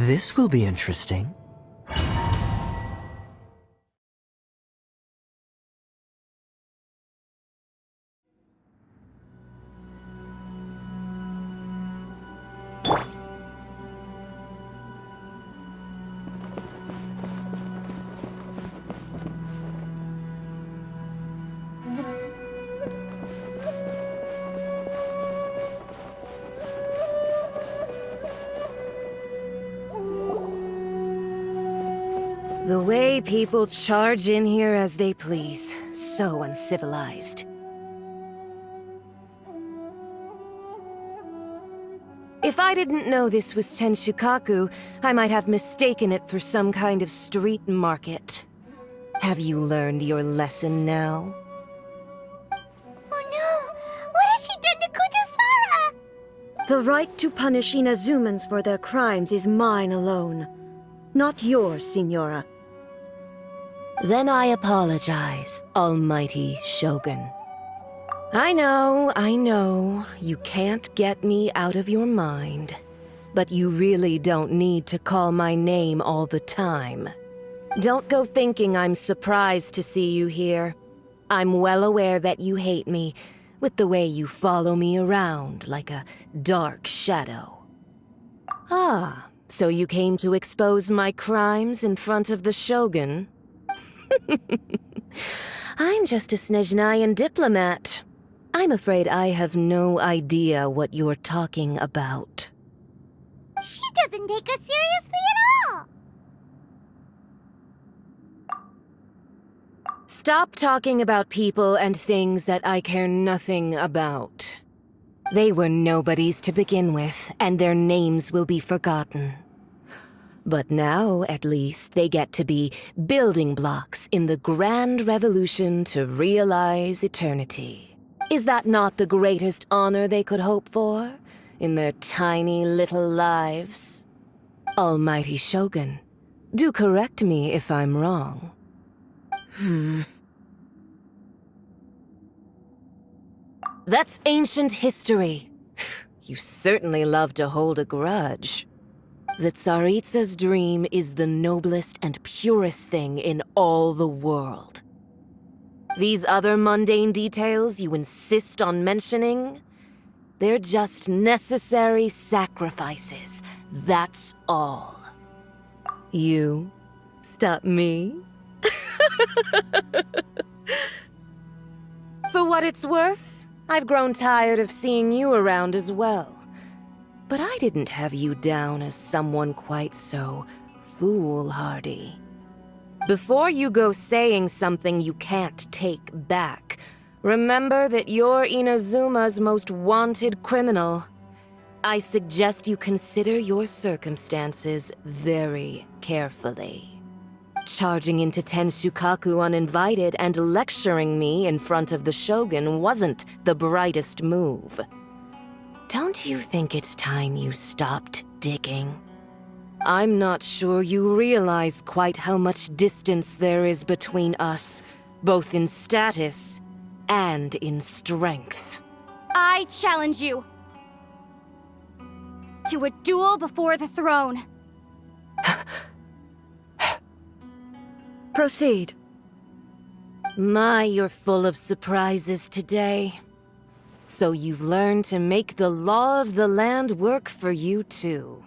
This will be interesting. The way people charge in here as they please. So uncivilized. If I didn't know this was Tenshukaku, I might have mistaken it for some kind of street market. Have you learned your lesson now? Oh no! What has she done to Kujusara? The right to punish Inazumans for their crimes is mine alone. Not yours, Signora. Then I apologize, Almighty Shogun. I know, you can't get me out of your mind. But you really don't need to call my name all the time. Don't go thinking I'm surprised to see you here. I'm well aware that you hate me, with the way you follow me around like a dark shadow. Ah, so you came to expose my crimes in front of the Shogun? I'm just a Snezhnayan diplomat. I'm afraid I have no idea what you're talking about. She doesn't take us seriously at all! Stop talking about people and things that I care nothing about. They were nobodies to begin with, and their names will be forgotten. But now, at least, they get to be building blocks in the grand revolution to realize eternity. Is that not the greatest honor they could hope for in their tiny little lives? Almighty Shogun, do correct me if I'm wrong. That's ancient history. You certainly love to hold a grudge. The Tsaritsa's dream is the noblest and purest thing in all the world. These other mundane details you insist on mentioning, they're just necessary sacrifices, that's all. You stop me? For what it's worth, I've grown tired of seeing you around as well. But I didn't have you down as someone quite so foolhardy. Before you go saying something you can't take back, remember that you're Inazuma's most wanted criminal. I suggest you consider your circumstances very carefully. Charging into Tenshukaku uninvited and lecturing me in front of the Shogun wasn't the brightest move. Don't you think it's time you stopped digging? I'm not sure you realize quite how much distance there is between us, both in status and in strength. I challenge you to a duel before the throne. Proceed. My, you're full of surprises today. So you've learned to make the law of the land work for you too,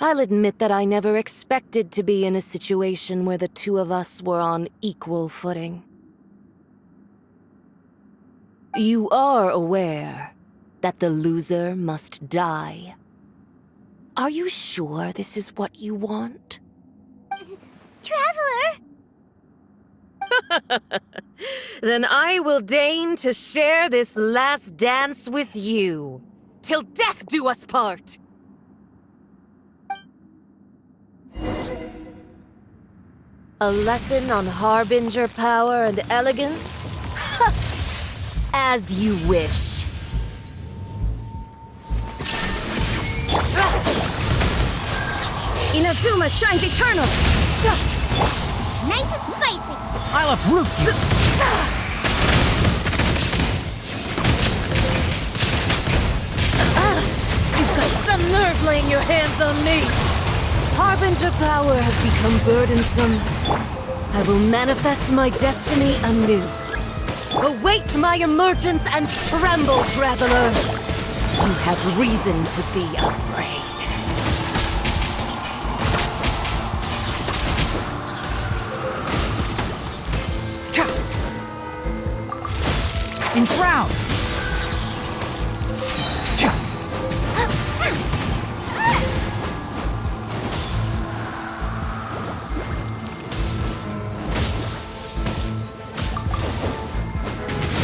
I'll admit that I never expected to be in a situation where the two of us were on equal footing. You are aware that the loser must die. Are you sure this is what you want? Traveler! Then I will deign to share this last dance with you. Till death do us part! A lesson on harbinger power and elegance? As you wish. Inazuma shines eternal! Nice and spicy! I'll uproot you! You've got some nerve laying your hands on me! Harbinger power has become burdensome, I will manifest my destiny anew. Await my emergence and tremble, traveler. You have reason to be afraid. Enshroud!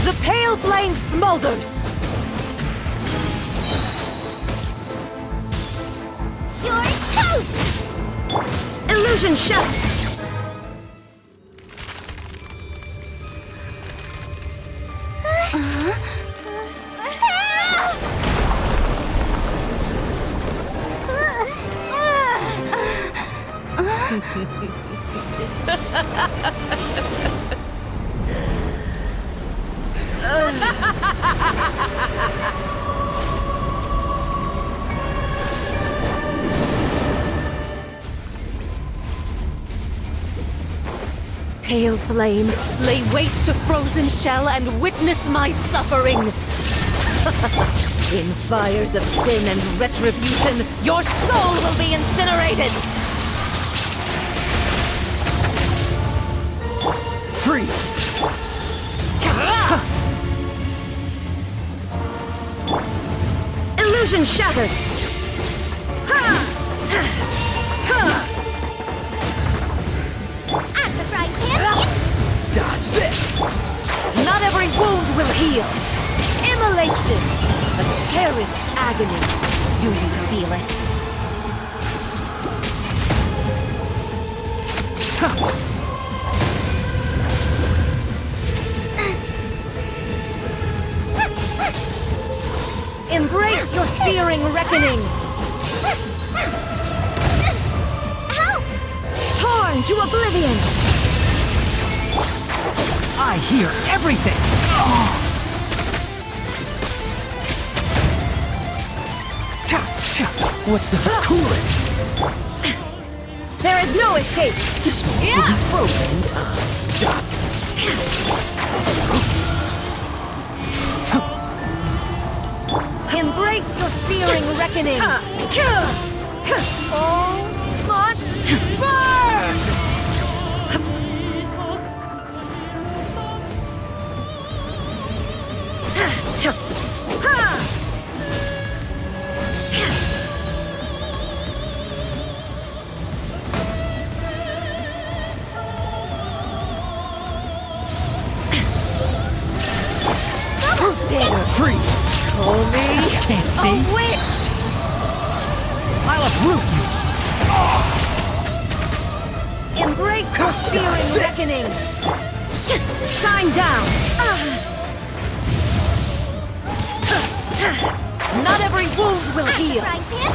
The pale flame smolders! You're toast! Illusion shattered! Pale flame, lay waste to frozen shell and witness my suffering! In fires of sin and retribution, your soul will be incinerated! Freeze! Illusion shattered! At the frying pan! Dodge this! Not every wound will heal! Immolation! A cherished agony. Do you feel it? Embrace your searing reckoning! Help! Torn to oblivion! I hear everything! What's the coolant? There is no escape! This one will be frozen in time. Embrace your searing reckoning! All must burn! Who dares Freeze! call me Can't a see. witch? I'll uproot you! Embrace your searing this. reckoning! Shine down! Not every wound will At the heal! frying pan!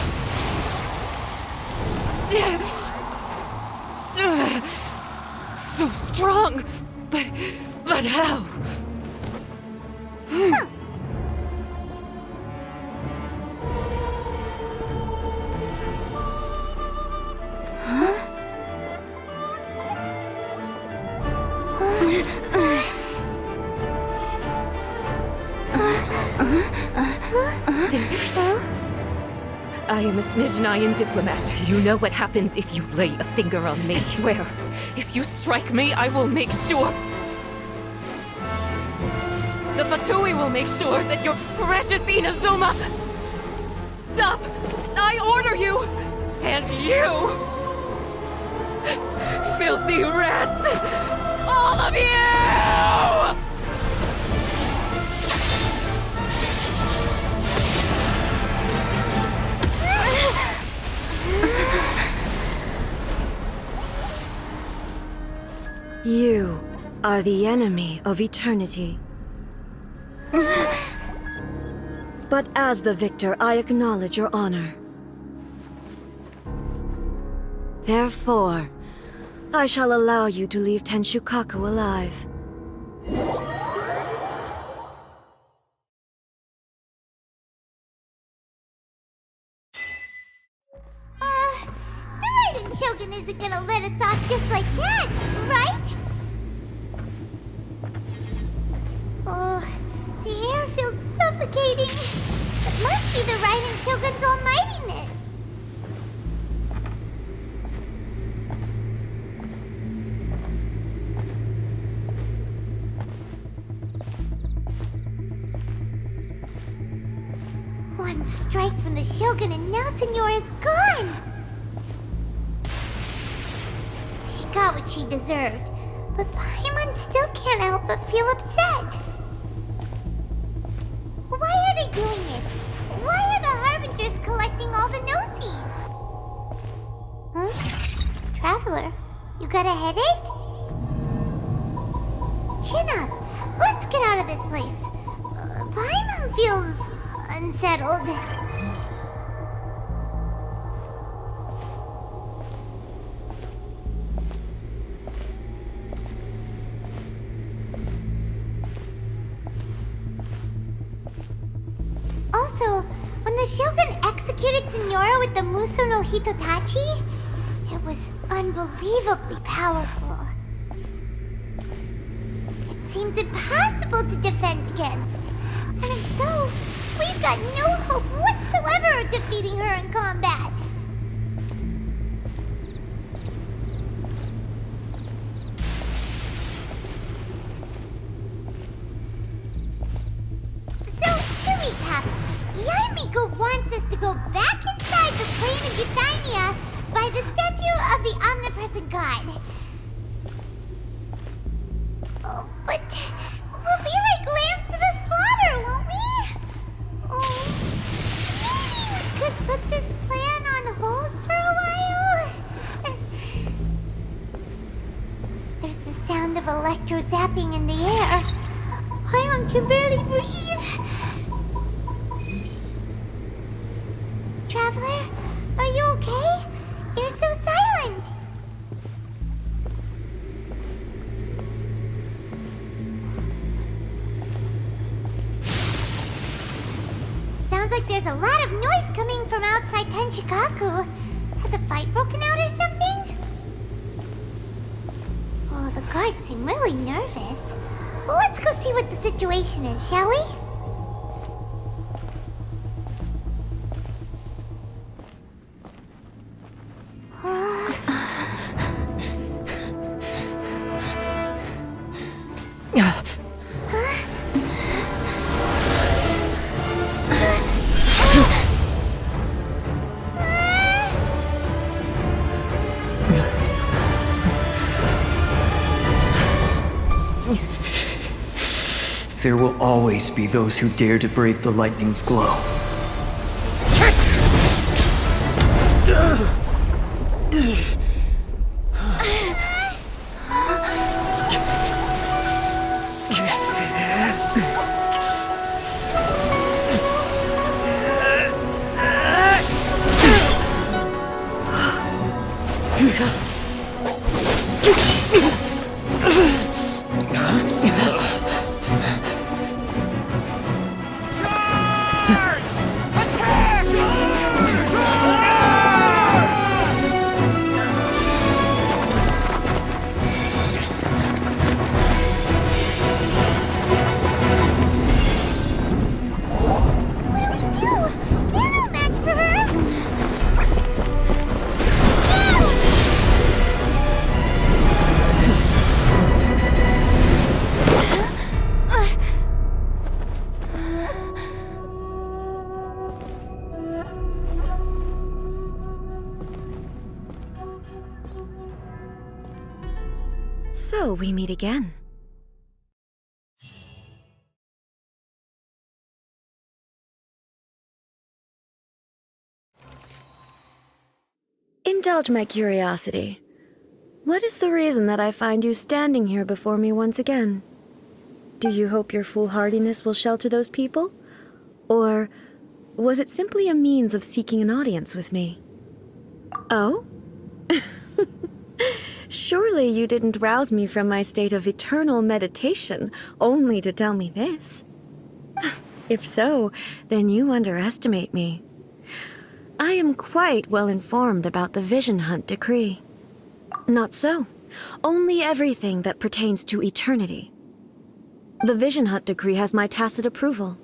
So strong, but how? I am a Snizhnayan diplomat. You know what happens if you lay a finger on me. I swear, if you strike me, I will make sure. The Fatui will make sure that your precious Inazuma... Stop! I order you! And you! Filthy rats! All of you! You are the enemy of eternity. But as the victor, I acknowledge your honor. Therefore, I shall allow you to leave Tenshukaku alive. There ain't Shogun isn't gonna let us off just like that, right? Oh, the air feels suffocating. It must be the Raiden Shogun's almightiness. One strike from the Shogun and now Senyora's gone! She got what she deserved, but Paimon still can't help but feel upset. Why are they doing it? Why are the Harbingers collecting all the no-seeds? Huh? Traveler, you got a headache? Chin up! Let's get out of this place. Paimon feels unsettled. Also, when the Shogun executed Senyora with the Muso no Hitotachi, it was unbelievably powerful. It seems impossible to defend against. And if so, we've got no hope whatsoever of defeating her in combat. So, to recap, Yaimiko wants us to go back inside the plane of Euthymia by the statue of the Omnipresent God. Oh, but we'll be like lambs to the slaughter, won't we? Oh, maybe we could put this plan on hold for a while? There's the sound of electro-zapping in the air. Paimon can barely breathe. Traveler, are you okay? You're so silent. Sounds like there's a lot of noise coming from outside Tenshikaku. Has a fight broken out or something? Oh, the guards seem really nervous. Well, let's go see what the situation is, shall we? There will always be those who dare to brave the lightning's glow. So we meet again. Indulge my curiosity. What is the reason that I find you standing here before me once again? Do you hope your foolhardiness will shelter those people? Or was it simply a means of seeking an audience with me? Oh? Surely you didn't rouse me from my state of eternal meditation only to tell me this. If so, then you underestimate me. I am quite well informed about the Vision Hunt decree. Not so. Only everything that pertains to eternity. The Vision Hut decree has my tacit approval.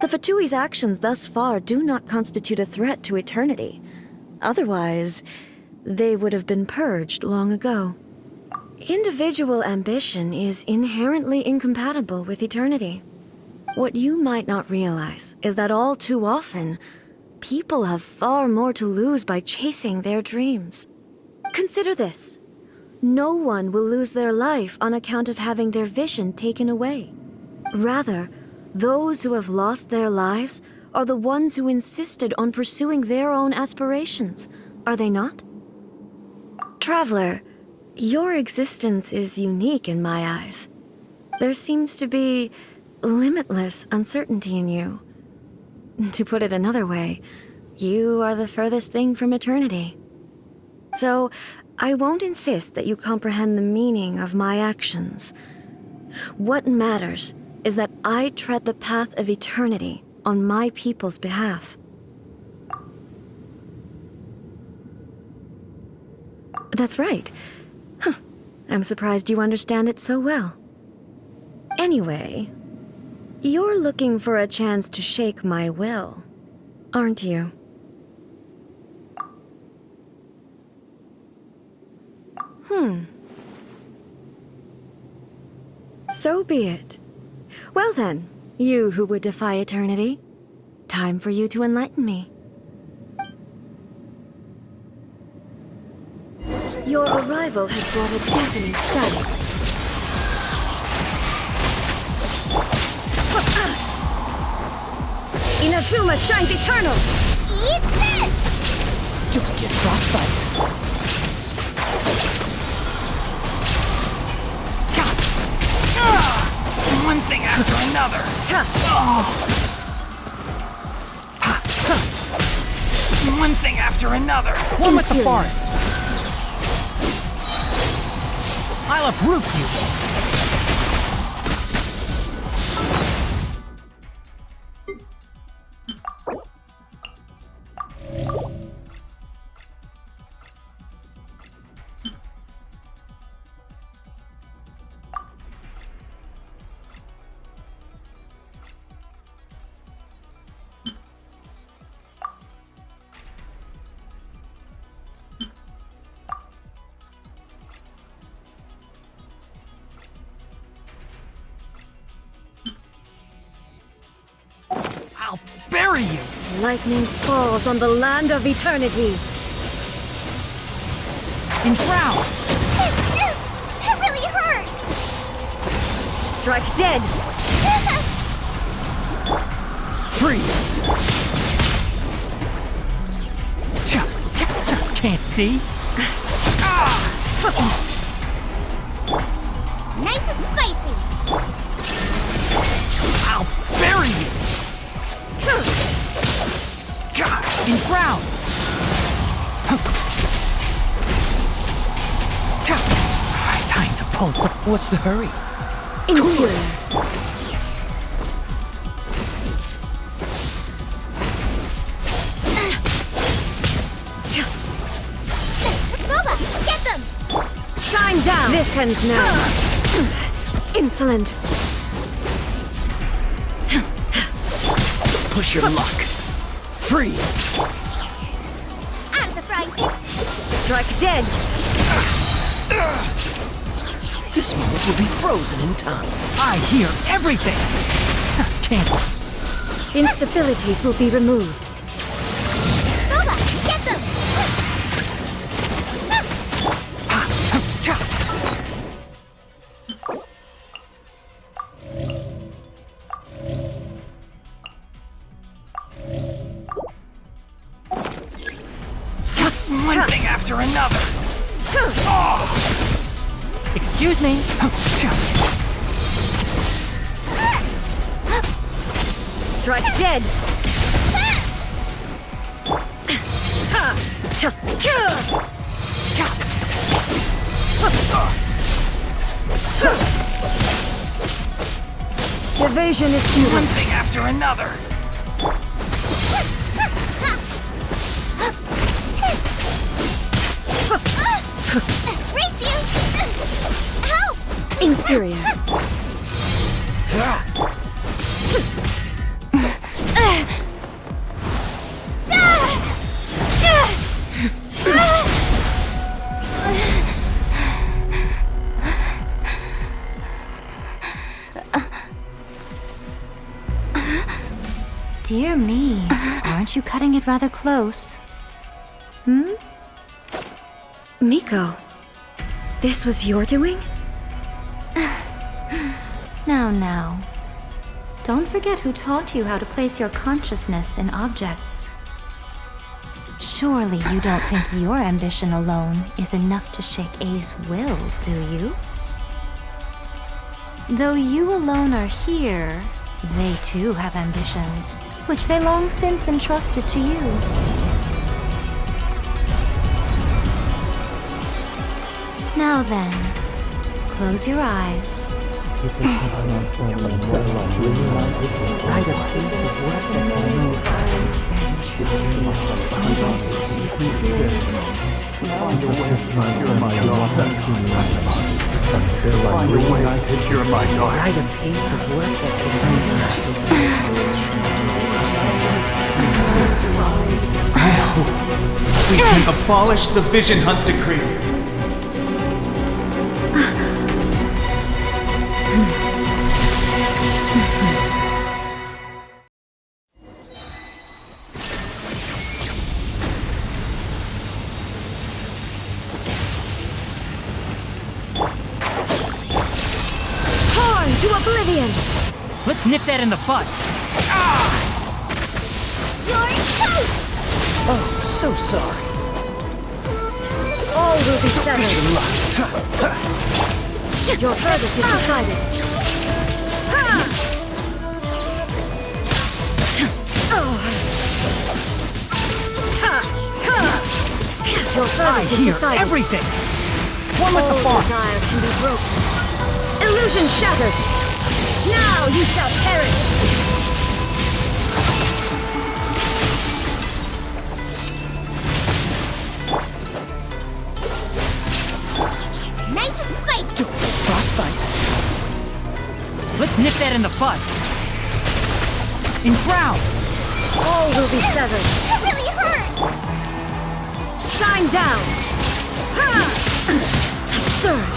The Fatui's actions thus far do not constitute a threat to eternity. Otherwise, they would have been purged long ago. Individual ambition is inherently incompatible with eternity. What you might not realize is that all too often, people have far more to lose by chasing their dreams. Consider this. No one will lose their life on account of having their vision taken away. Rather, those who have lost their lives are the ones who insisted on pursuing their own aspirations, are they not? Traveler, your existence is unique in my eyes. There seems to be limitless uncertainty in you. To put it another way, you are the furthest thing from eternity. So, I won't insist that you comprehend the meaning of my actions. What matters is that I tread the path of eternity on my people's behalf. That's right. Huh. I'm surprised you understand it so well. Anyway, you're looking for a chance to shake my will, aren't you? So be it. Well then, you who would defy eternity, time for you to enlighten me. Your arrival has brought a deafening static. Inazuma shines eternal! Eat this! Don't get frostbite. One thing after another. One thing after another. One with the forest. I'll uproot you. I'll bury you! Lightning falls on the land of eternity. Enshroud! That really hurt! Strike dead! Freeze! Can't see? Nice and spicy! I'll bury you! Enshroud! Time to pull some. What's the hurry? Infuriate. Boba, get them! Shine down! This ends now. Insolent. Push your luck. Freeze! Out of the frying pan! Strike dead! This moment will be frozen in time. I hear everything! Can't see. Instabilities will be removed. Boba, get them! One thing after another. Excuse me. Strike dead! Evasion is futile. One thing after another. Inferior. Dear me, aren't you cutting it rather close? Miko, this was your doing? Now. Don't forget who taught you how to place your consciousness in objects. Surely you don't think your ambition alone is enough to shake A's will, do you? Though you alone are here, they too have ambitions, which they long since entrusted to you. Now then, close your eyes. We can abolish the Vision Hunt Decree. Torn to oblivion! Let's nip that in the bud. You're toast! Oh, so sorry. All will be settled. Your verdict is decided. Your I verdict is hear decided. everything. One with the All farm. desire can be broken. Illusion shattered. Now you shall perish. Nice and spiky! Frostbite. Let's nip that in the bud. Enshroud. All will be severed. That really hurt! Shine down. Absurd.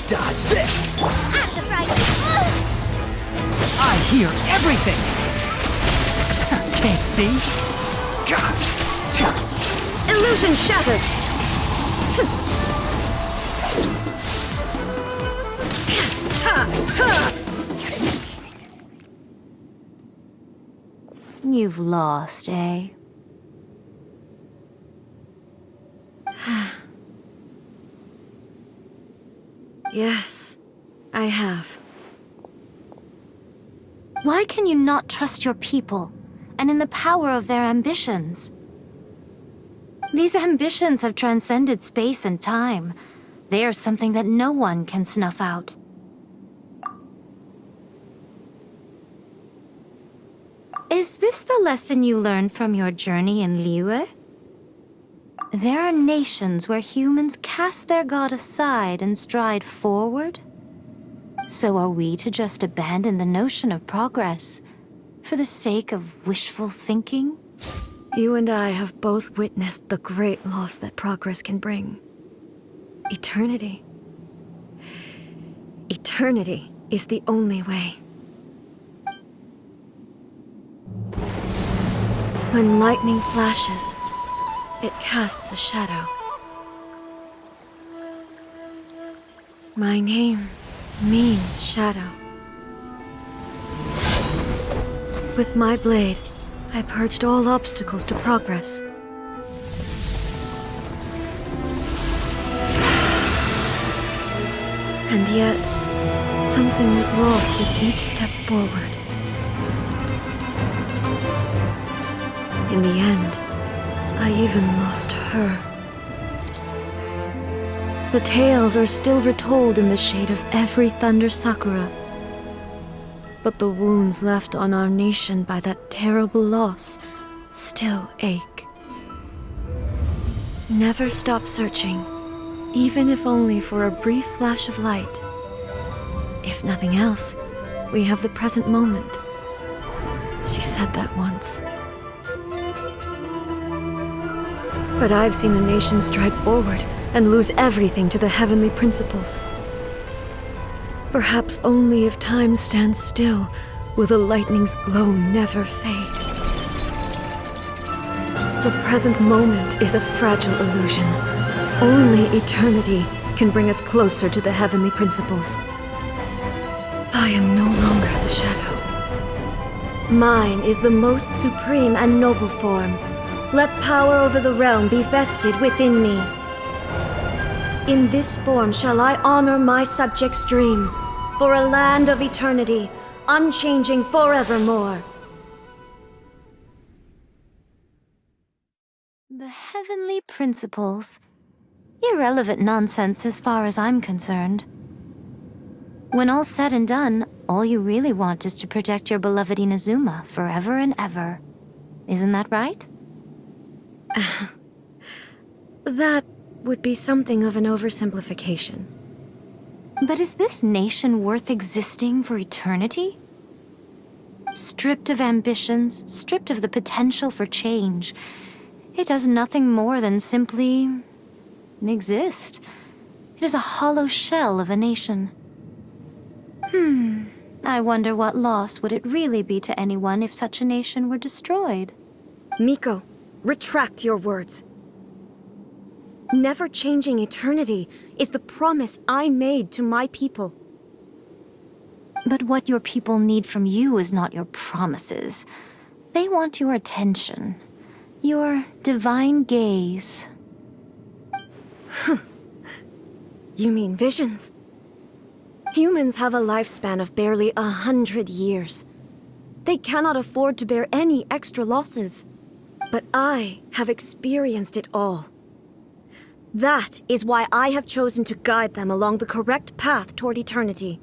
Dodge this. I'm surprised. I hear everything. Can't see. Illusion shattered. You've lost, eh? Yes, I have. Why can you not trust your people, and in the power of their ambitions? These ambitions have transcended space and time. They are something that no one can snuff out. Is this the lesson you learned from your journey in Liyue? There are nations where humans cast their god aside and stride forward. So are we to just abandon the notion of progress for the sake of wishful thinking? You and I have both witnessed the great loss that progress can bring. Eternity. Eternity is the only way. When lightning flashes, it casts a shadow. My name means shadow. With my blade, I purged all obstacles to progress. And yet, something was lost with each step forward. In the end, I even lost her. The tales are still retold in the shade of every Thunder Sakura. But the wounds left on our nation by that terrible loss still ache. Never stop searching, even if only for a brief flash of light. If nothing else, we have the present moment. She said that once. But I've seen a nation stride forward and lose everything to the heavenly principles. Perhaps only if time stands still will the lightning's glow never fade. The present moment is a fragile illusion. Only eternity can bring us closer to the heavenly principles. I am no longer the shadow. Mine is the most supreme and noble form. Let power over the realm be vested within me. In this form shall I honor my subjects' dream, for a land of eternity, unchanging forevermore. The heavenly principles. Irrelevant nonsense as far as I'm concerned. When all's said and done, all you really want is to protect your beloved Inazuma forever and ever. Isn't that right? That would be something of an oversimplification. But is this nation worth existing for eternity? Stripped of ambitions, stripped of the potential for change, it does nothing more than simply exist. It is a hollow shell of a nation. I wonder what loss would it really be to anyone if such a nation were destroyed? Miko, retract your words. Never changing eternity is the promise I made to my people. But what your people need from you is not your promises. They want your attention. Your divine gaze. You mean visions? Humans have a lifespan of barely 100 years. They cannot afford to bear any extra losses. But I have experienced it all. That is why I have chosen to guide them along the correct path toward eternity.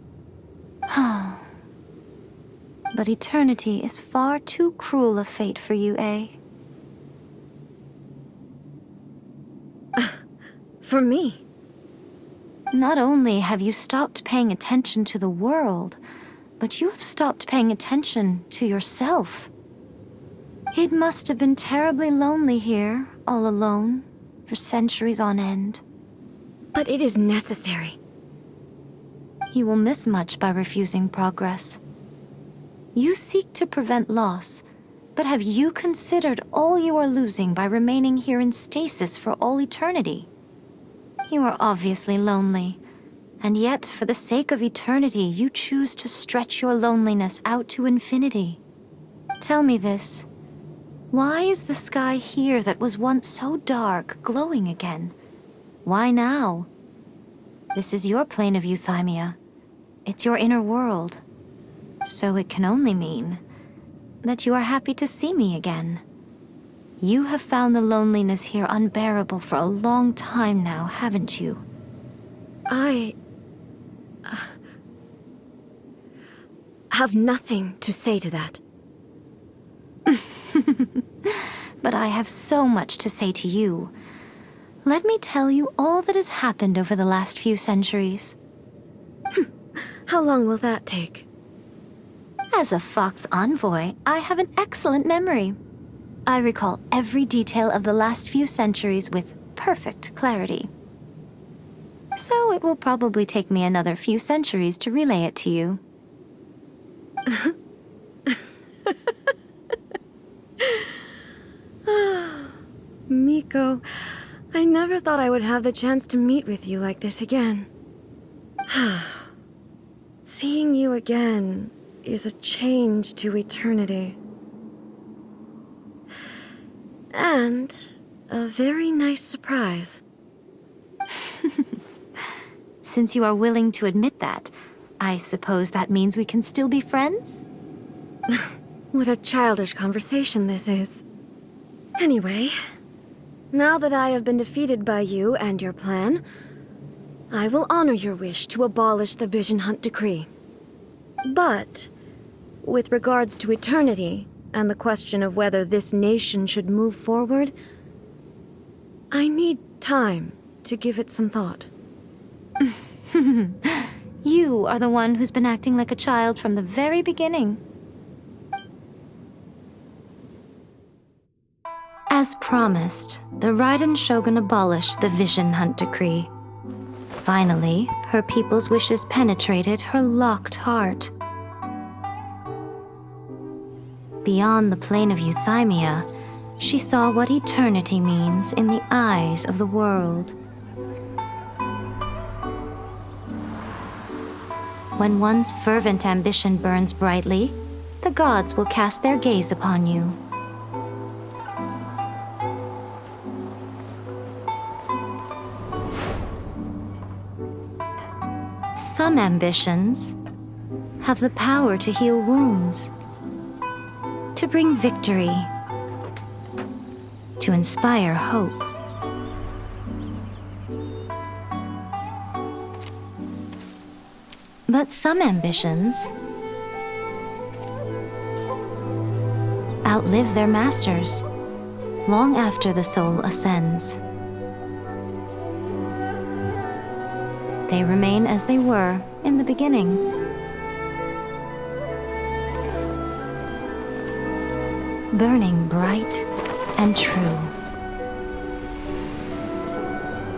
But eternity is far too cruel a fate for you, eh? For me? Not only have you stopped paying attention to the world, but you have stopped paying attention to yourself. It must have been terribly lonely here, all alone, for centuries on end. But it is necessary. You will miss much by refusing progress. You seek to prevent loss, but have you considered all you are losing by remaining here in stasis for all eternity? You are obviously lonely, and yet for the sake of eternity you choose to stretch your loneliness out to infinity. Tell me this. Why is the sky here that was once so dark glowing again? Why now? This is your plane of euthymia. It's your inner world. So it can only mean that you are happy to see me again. You have found the loneliness here unbearable for a long time now, haven't you? I have nothing to say to that. But I have so much to say to you. Let me tell you all that has happened over the last few centuries. How long will that take? As a Fox envoy, I have an excellent memory. I recall every detail of the last few centuries with perfect clarity. So it will probably take me another few centuries to relay it to you. Miko, I never thought I would have the chance to meet with you like this again. Seeing you again is a change to eternity. And a very nice surprise. Since you are willing to admit that, I suppose that means we can still be friends? What a childish conversation this is. Anyway, now that I have been defeated by you and your plan, I will honor your wish to abolish the Vision Hunt Decree. But, with regards to eternity, and the question of whether this nation should move forward, I need time to give it some thought. You are the one who's been acting like a child from the very beginning. As promised, the Raiden Shogun abolished the Vision Hunt Decree. Finally, her people's wishes penetrated her locked heart. Beyond the plane of Euthymia, she saw what eternity means in the eyes of the world. When one's fervent ambition burns brightly, the gods will cast their gaze upon you. Some ambitions have the power to heal wounds, to bring victory, to inspire hope. But some ambitions outlive their masters long after the soul ascends. They remain as they were in the beginning. Burning bright and true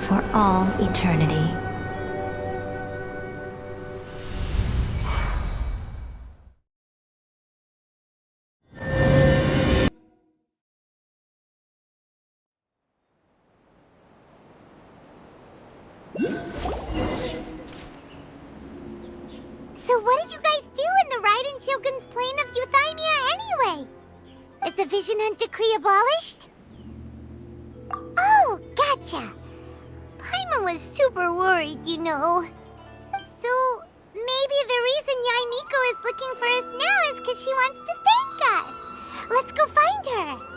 for all eternity. So what did you guys do in the Raiden Shogun's plane of Euthymia anyway? Is the Vision Hunt Decree abolished? Oh, gotcha. Paimon was super worried, you know. So maybe the reason Yaimiko is looking for us now is because she wants to thank us. Let's go find her.